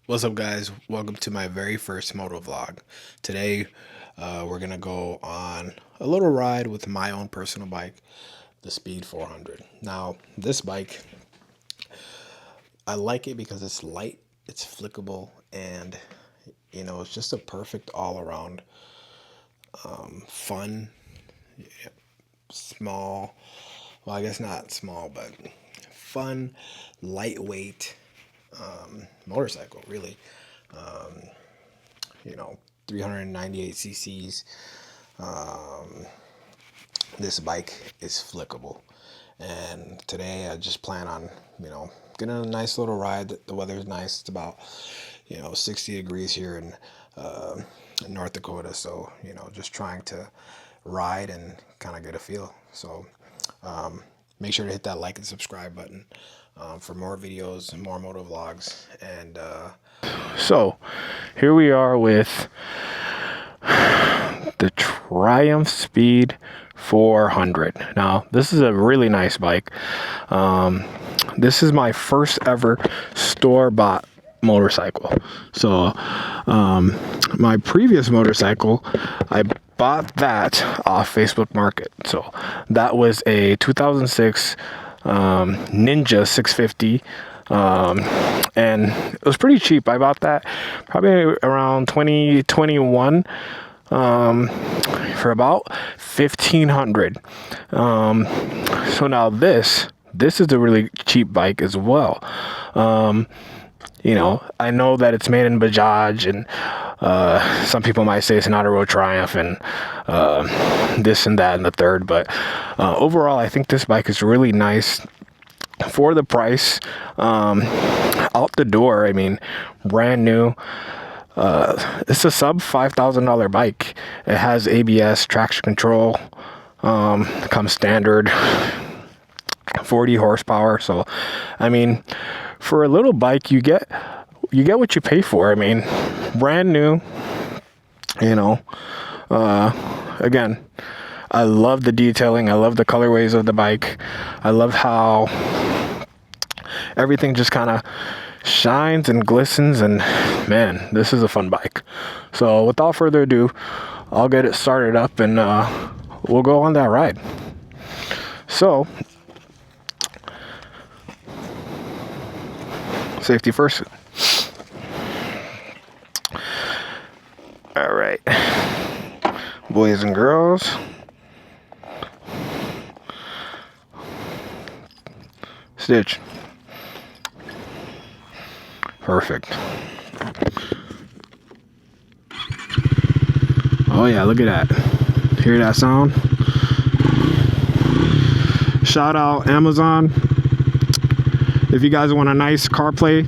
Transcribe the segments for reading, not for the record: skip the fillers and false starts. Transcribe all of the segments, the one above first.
What's up, guys? Welcome to my very first moto vlog. Today, we're gonna go on a little ride with my own personal bike, the Speed 400. Now, this bike, I like it because it's light, it's flickable, and it's just a perfect all-around fun, small. Well, I guess not small, but fun, lightweight motorcycle, really. Um, 398 cc's. This bike is flickable, and today I just plan on getting a nice little ride. The weather's nice. It's about 60 degrees here in North Dakota, so just trying to ride and kind of get a feel. So make sure to hit that like and subscribe button for more videos and more moto vlogs. And so here we are with the Triumph Speed 400. Now, this is a really nice bike. This is my first ever store-bought motorcycle. So my previous motorcycle, I bought that off Facebook Market. So that was a 2006 Ninja 650, and it was pretty cheap. I bought that probably around 2021 for about $1,500. So now this is a really cheap bike as well. I know that it's made in Bajaj, and some people might say it's not a real Triumph, and this and that and the third, but overall I think this bike is really nice for the price. Out the door, I mean, brand new. It's a sub $5,000 bike. It has ABS, traction control, comes standard, 40 horsepower. So I mean, for a little bike, you get what you pay for. I mean, brand new. Again, I love the detailing. I love the colorways of the bike. I love how everything just kind of shines and glistens, and man, this is a fun bike. So without further ado, I'll get it started up, and we'll go on that ride. So safety first. All right, boys and girls, stitch. Perfect. Oh yeah, look at that. Hear that sound? Shout out Amazon. If you guys want a nice CarPlay,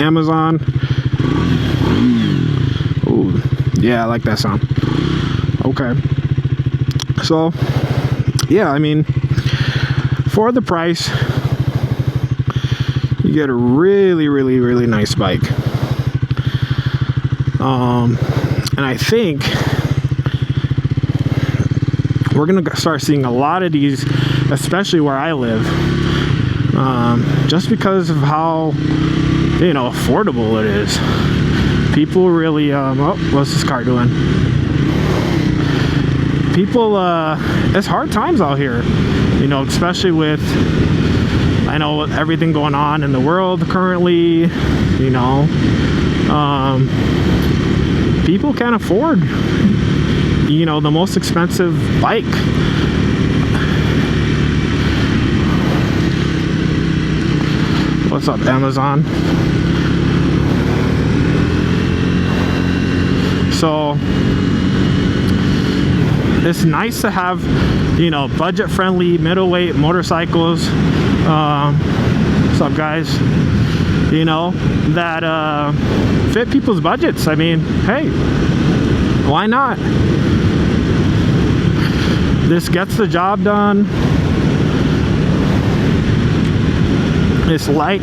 Amazon. Ooh, yeah, I like that sound. Okay. So, yeah, I mean, for the price, you get a really, really, really nice bike. And I think we're gonna start seeing a lot of these, especially where I live, just because of how affordable it is. People really oh, what's this car doing? People, it's hard times out here, especially with, I know, everything going on in the world currently. People can't afford the most expensive bike. What's up, Amazon? So it's nice to have budget-friendly middleweight motorcycles. What's up, guys? That fit people's budgets. I mean, hey, why not? This gets the job done. It's light,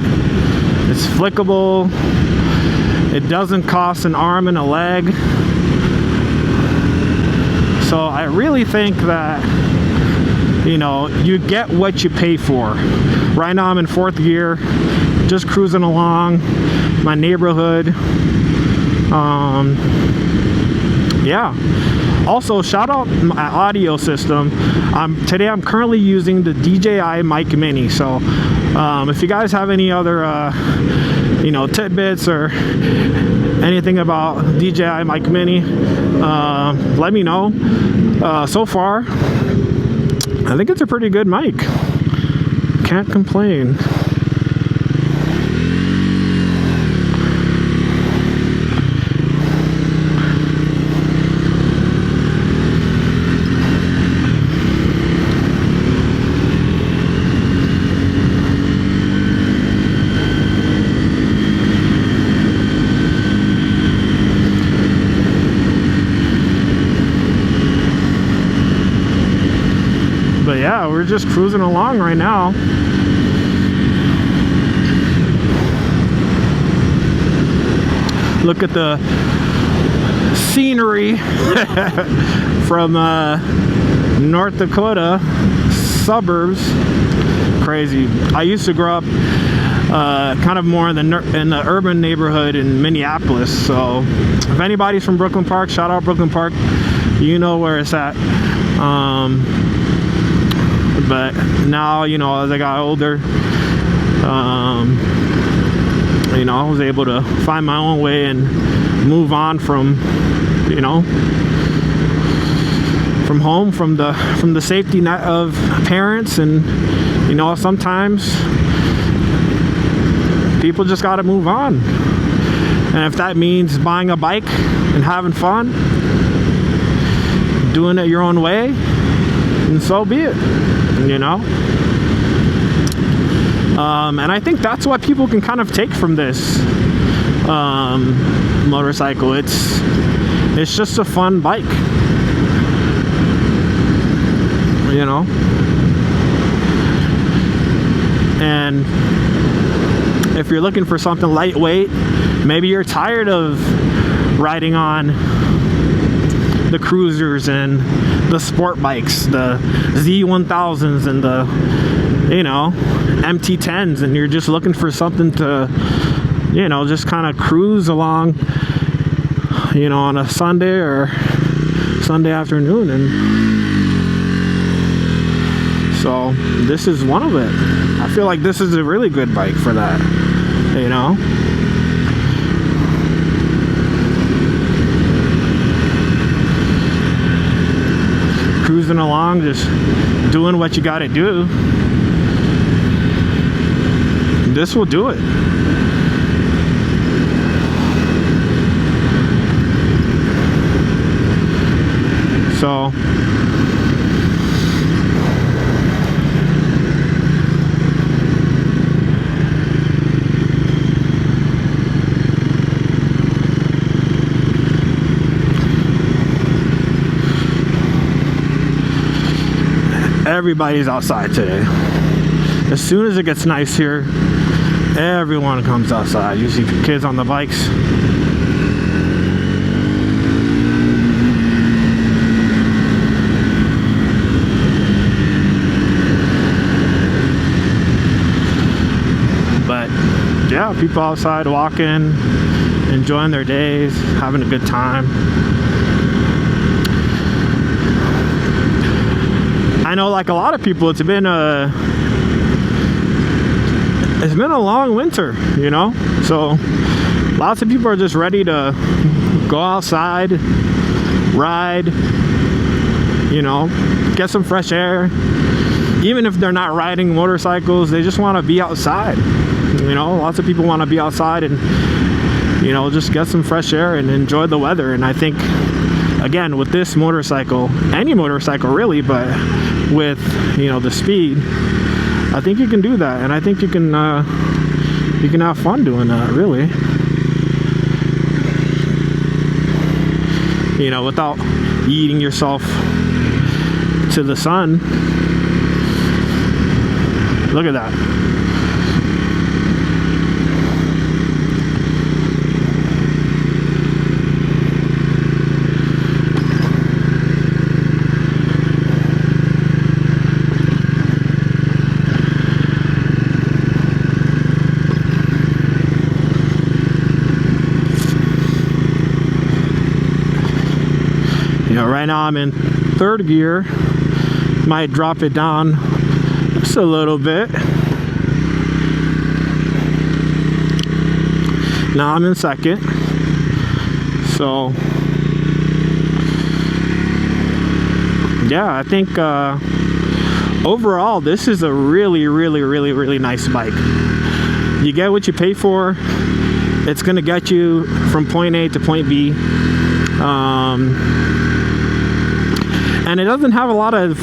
it's flickable, it doesn't cost an arm and a leg. So I really think that you get what you pay for. Right now I'm in fourth gear, just cruising along, my neighborhood. Yeah. Also, shout out my audio system. Today I'm currently using the DJI Mic Mini. So if you guys have any other tidbits or anything about DJI Mic Mini, let me know. So far, I think it's a pretty good mic. Can't complain. But yeah, we're just cruising along right now. Look at the scenery from North Dakota suburbs. Crazy. I used to grow up kind of more in the urban neighborhood in Minneapolis. So if anybody's from Brooklyn Park, shout out Brooklyn Park. You know where it's at. But now, as I got older, I was able to find my own way and move on from home, from the safety net of parents. And sometimes people just got to move on, and if that means buying a bike and having fun, doing it your own way, and so be it. And I think that's what people can kind of take from this motorcycle. It's just a fun bike, and if you're looking for something lightweight, maybe you're tired of riding on the cruisers and the sport bikes, the Z1000s and the MT10s, and you're just looking for something to just kind of cruise along on a Sunday or Sunday afternoon. And so this is one of it. I feel like this is a really good bike for that. Cruising along, just doing what you gotta do. This will do it. So everybody's outside today. As soon as it gets nice here, everyone comes outside. You see kids on the bikes. But yeah, people outside walking, enjoying their days, having a good time. I know, like a lot of people, it's been a long winter, so lots of people are just ready to go outside, ride, get some fresh air. Even if they're not riding motorcycles, they just want to be outside. Lots of people want to be outside and just get some fresh air and enjoy the weather. And I think, again, with this motorcycle, any motorcycle really, but with the speed, I think you can do that, and I think you can have fun doing that, really. Without eating yourself to the sun. Look at that. right now I'm in third gear. Might drop it down just a little bit. Now I'm in second. So yeah, I think overall this is a really nice bike. You get what you pay for. It's gonna get you from point A to point B, and it doesn't have a lot of,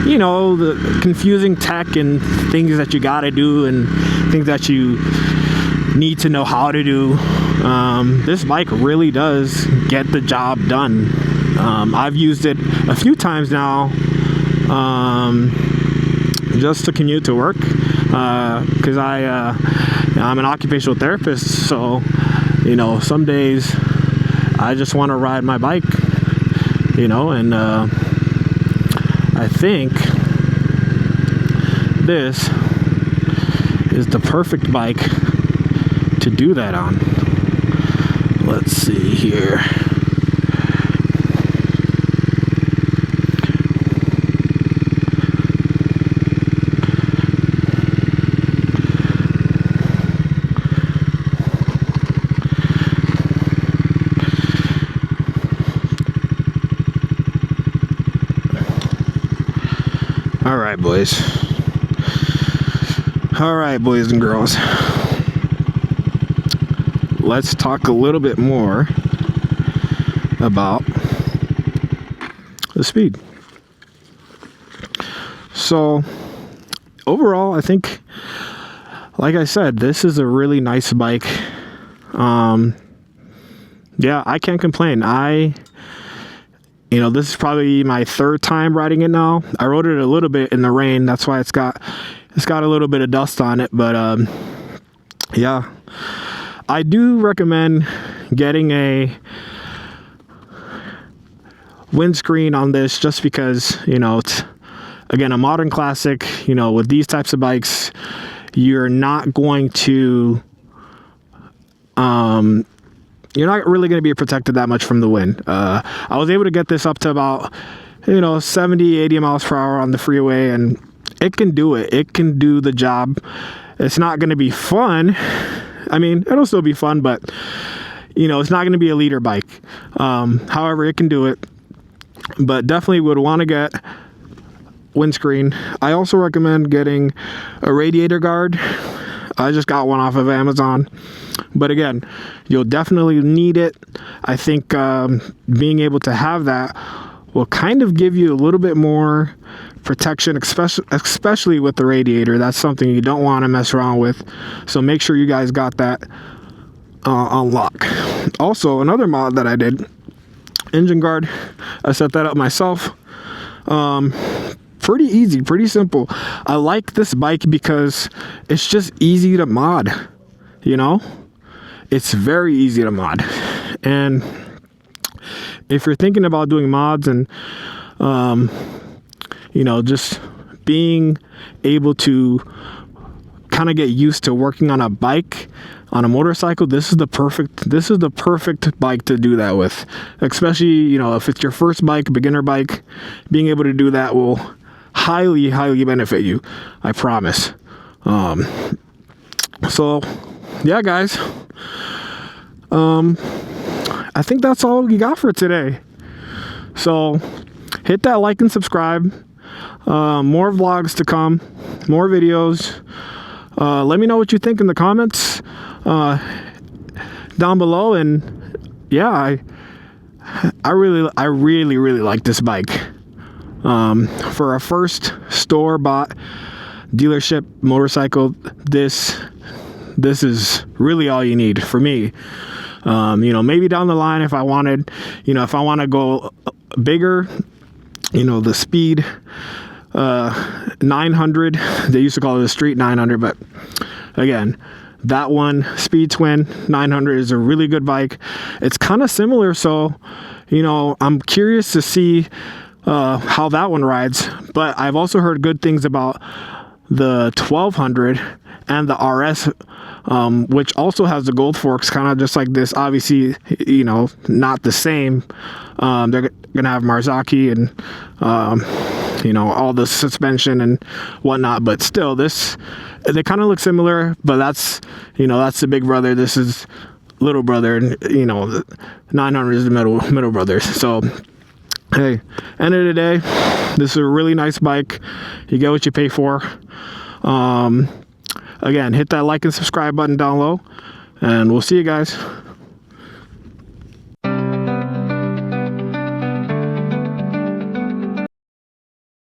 you know, the confusing tech and things that you gotta do and things that you need to know how to do. This bike really does get the job done. I've used it a few times now, just to commute to work, because I'm an occupational therapist, so you know, some days I just want to ride my bike, you know, and I think this is the perfect bike to do that on. Let's see here. All right, boys. All right, boys and girls. Let's talk a little bit more about the speed. So, overall, I think, like I said, this is a really nice bike. Yeah, I can't complain. You know, this is probably my third time riding it now. I rode it a little bit in the rain. That's why it's got a little bit of dust on it. But yeah, I do recommend getting a windscreen on this, just because, you know, it's, again, a modern classic. You know, with these types of bikes, you're not going to you're not really going to be protected that much from the wind. I was able to get this up to about, you know, 70, 80 miles per hour on the freeway, and it can do it. It can do the job. It's not going to be fun. I mean, it'll still be fun, but, you know, it's not going to be a leader bike. However, it can do it. But definitely would want to get windscreen. I also recommend getting a radiator guard. I just got one off of Amazon. But again, you'll definitely need it. I think being able to have that will kind of give you a little bit more protection, especially with the radiator. That's something you don't want to mess around with. So make sure you guys got that on lock. Also, another mod that I did, engine guard. I set that up myself. Pretty easy, pretty simple. I like this bike because it's just easy to mod, you know? It's very easy to mod. And if you're thinking about doing mods and, you know, just being able to kind of get used to working on a bike, on a motorcycle, this is the perfect bike to do that with. Especially, you know, if it's your first bike, beginner bike, being able to do that will highly benefit you, I promise. So yeah, guys, I think that's all we got for today. So hit that like and subscribe. More vlogs to come, more videos. Let me know what you think in the comments down below. And yeah, I really like this bike. For a first store-bought dealership motorcycle, this is really all you need for me. You know, maybe down the line, if I want to go bigger, you know, the Speed 900, they used to call it a Street 900, but again, that one, Speed Twin 900, is a really good bike. It's kind of similar, so, you know, I'm curious to see how that one rides. But I've also heard good things about the 1200 and the RS, which also has the gold forks, kind of just like this. Obviously, you know, not the same. gonna have Marzocchi and you know, all the suspension and whatnot, but still, they kind of look similar, but that's, you know, that's the big brother, this is little brother, and you know, the 900 is the middle brother. So hey, end of the day, this is a really nice bike. You get what you pay for. Again, hit that like and subscribe button down low, and we'll see you guys.